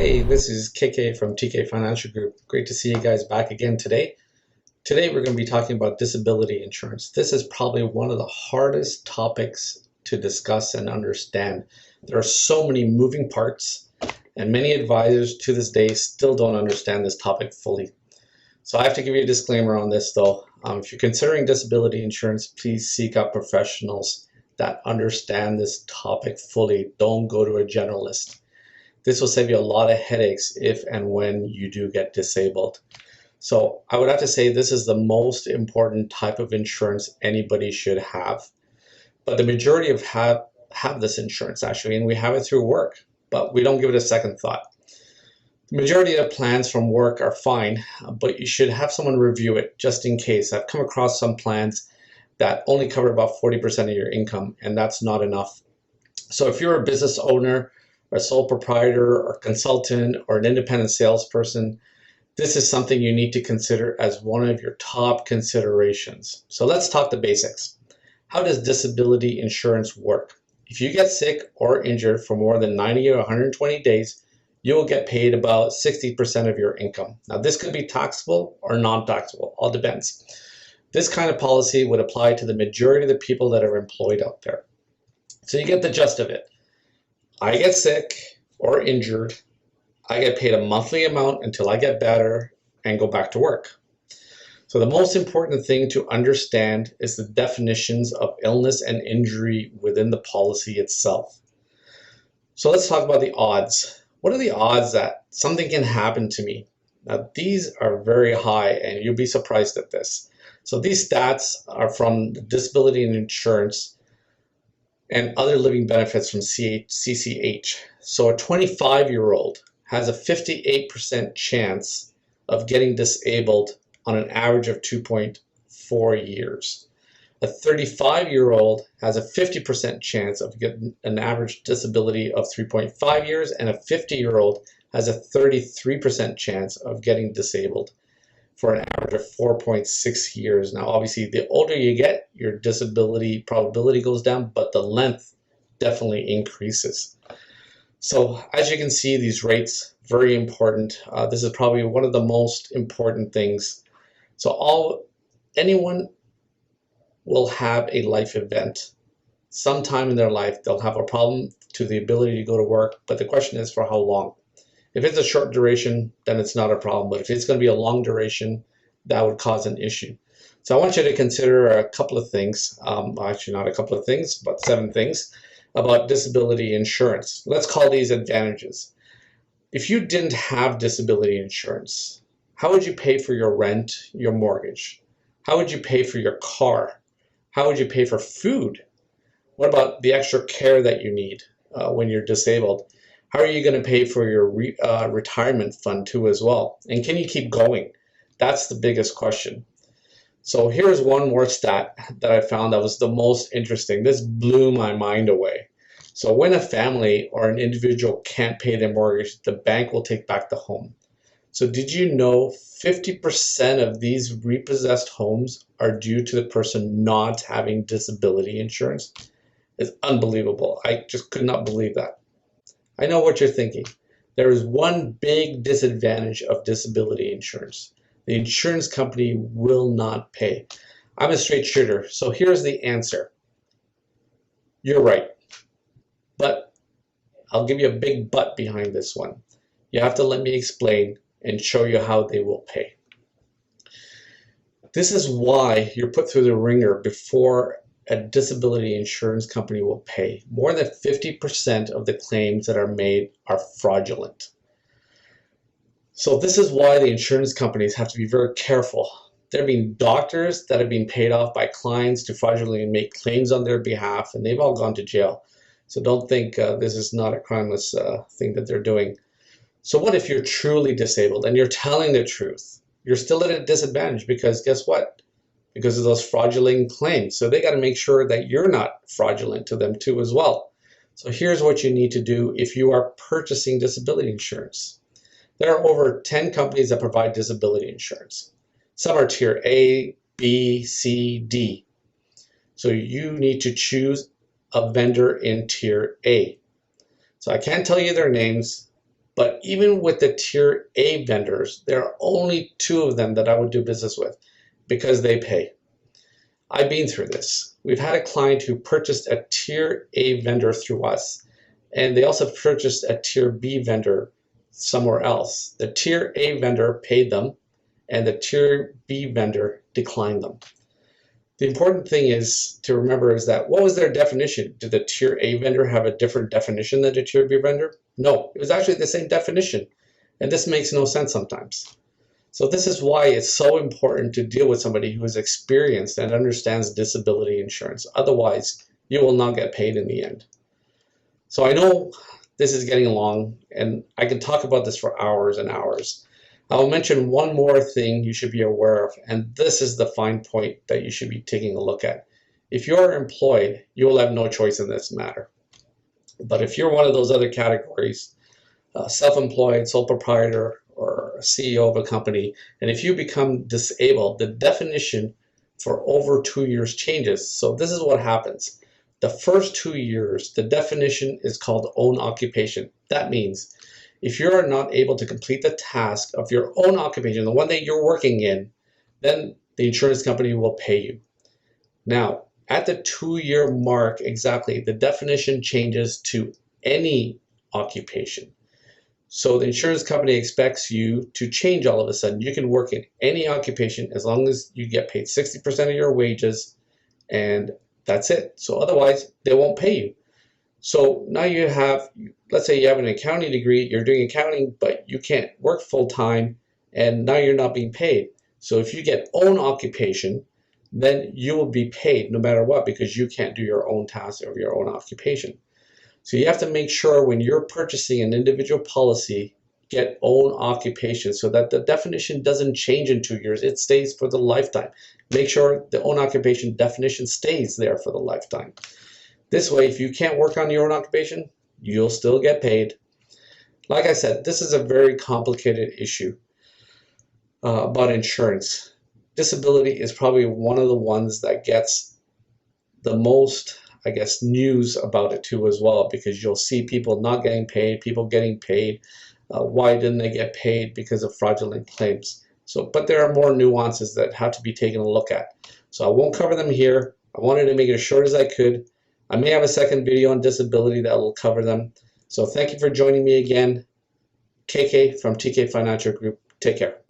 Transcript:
Hey, this is KK from TK Financial Group. Great to see you guys back again today. Today we're going to be talking about disability insurance. This is probably one of the hardest topics to discuss and understand. There are so many moving parts, and many advisors to this day still don't understand this topic fully. So I have to give you a disclaimer on this though. If you're considering disability insurance, please seek out professionals that understand this topic fully. Don't go to a generalist. This will save you a lot of headaches if and when you do get disabled. So I would have to say this is the most important type of insurance anybody should have. But the majority of have this insurance actually, and we have it through work, but we don't give it a second thought. The majority of plans from work are fine, but you should have someone review it just in case. I've come across some plans that only cover about 40% of your income, and that's not enough. So if you're a business owner, or a sole proprietor, or consultant, or an independent salesperson, this is something you need to consider as one of your top considerations. So let's talk the basics. How does disability insurance work? If you get sick or injured for more than 90 or 120 days, you will get paid about 60% of your income. Now this could be taxable or non-taxable, all depends. This kind of policy would apply to the majority of the people that are employed out there. So you get the gist of it. I get sick or injured, I get paid a monthly amount until I get better and go back to work. So the most important thing to understand is the definitions of illness and injury within the policy itself. So let's talk about the odds. What are the odds that something can happen to me? Now these are very high and you'll be surprised at this. So these stats are from the Disability Insurance and other living benefits from CCH. So a 25-year-old has a 58% chance of getting disabled on an average of 2.4 years. A 35-year-old has a 50% chance of getting an average disability of 3.5 years, and a 50-year-old has a 33% chance of getting disabled for an average of 4.6 years. Now, obviously, the older you get, your disability probability goes down, but the length definitely increases. So as you can see, these rates, very important. This is probably one of the most important things. So anyone will have a life event. Sometime in their life, they'll have a problem to the ability to go to work, but the question is for how long? If it's a short duration, then it's not a problem. But if it's going to be a long duration, that would cause an issue. So I want you to consider a couple of things, actually not a couple of things, but 7 things about disability insurance. Let's call these advantages. If you didn't have disability insurance, how would you pay for your rent, your mortgage? How would you pay for your car? How would you pay for food? What about the extra care that you need when you're disabled? How are you going to pay for your retirement fund too as well? And can you keep going? That's the biggest question. So here's one more stat that I found that was the most interesting. This blew my mind away. So when a family or an individual can't pay their mortgage, the bank will take back the home. So did you know 50% of these repossessed homes are due to the person not having disability insurance? It's unbelievable. I just could not believe that. I know what you're thinking. There is one big disadvantage of disability insurance. The insurance company will not pay. I'm a straight shooter, so here's the answer. You're right, but I'll give you a big but behind this one. You have to let me explain and show you how they will pay. This is why you're put through the ringer before a disability insurance company will pay. More than 50% of the claims that are made are fraudulent. So this is why the insurance companies have to be very careful. There have been doctors that have been paid off by clients to fraudulently make claims on their behalf, and they've all gone to jail. So don't think this is not a crimeless thing that they're doing. So what if you're truly disabled and you're telling the truth? You're still at a disadvantage because guess what? Because of those fraudulent claims. So they got to make sure that you're not fraudulent to them too as well. So here's what you need to do if you are purchasing disability insurance. There are over 10 companies that provide disability insurance. Some are tier A, B, C, D. So you need to choose a vendor in tier A. So I can't tell you their names, But even with the tier A vendors, there are only 2 of them that I would do business with because they pay. I've been through this. We've had a client who purchased a tier A vendor through us, and they also purchased a tier B vendor somewhere else. The tier A vendor paid them, and the tier B vendor declined them. The important thing is to remember is that what was their definition? Did the tier A vendor have a different definition than the tier B vendor? No, it was actually the same definition. And this makes no sense sometimes. So this is why it's so important to deal with somebody who is experienced and understands disability insurance. Otherwise, you will not get paid in the end. So I know this is getting long, and I can talk about this for hours and hours. I'll mention one more thing you should be aware of, and this is the fine point that you should be taking a look at. If you're employed, you will have no choice in this matter. But if you're one of those other categories, self-employed, sole proprietor, or a CEO of a company, and if you become disabled, the definition for over 2 years changes. So this is what happens. The first 2 years, the definition is called own occupation. That means if you are not able to complete the task of your own occupation, the one that you're working in, then the insurance company will pay you. Now, at the 2-year mark exactly, the definition changes to any occupation. So the insurance company expects you to change all of a sudden. You can work in any occupation as long as you get paid 60% of your wages, and that's it. So otherwise, they won't pay you. So now you have, let's say you have an accounting degree, you're doing accounting, but you can't work full time, and now you're not being paid. So if you get own occupation, then you will be paid no matter what, because you can't do your own tasks or your own occupation. So you have to make sure when you're purchasing an individual policy, get own occupation so that the definition doesn't change in 2 years. It stays for the lifetime. Make sure the own occupation definition stays there for the lifetime. This way, if you can't work on your own occupation, you'll still get paid. Like I said, this is a very complicated issue about insurance. Disability is probably one of the ones that gets the most, I guess, news about it too as well, because you'll see people not getting paid, people getting paid. Why didn't they get paid? Because of fraudulent claims. So, but there are more nuances that have to be taken a look at. So I won't cover them here. I wanted to make it as short as I could. I may have a second video on disability that will cover them. So thank you for joining me again. KK from TK Financial Group. Take care.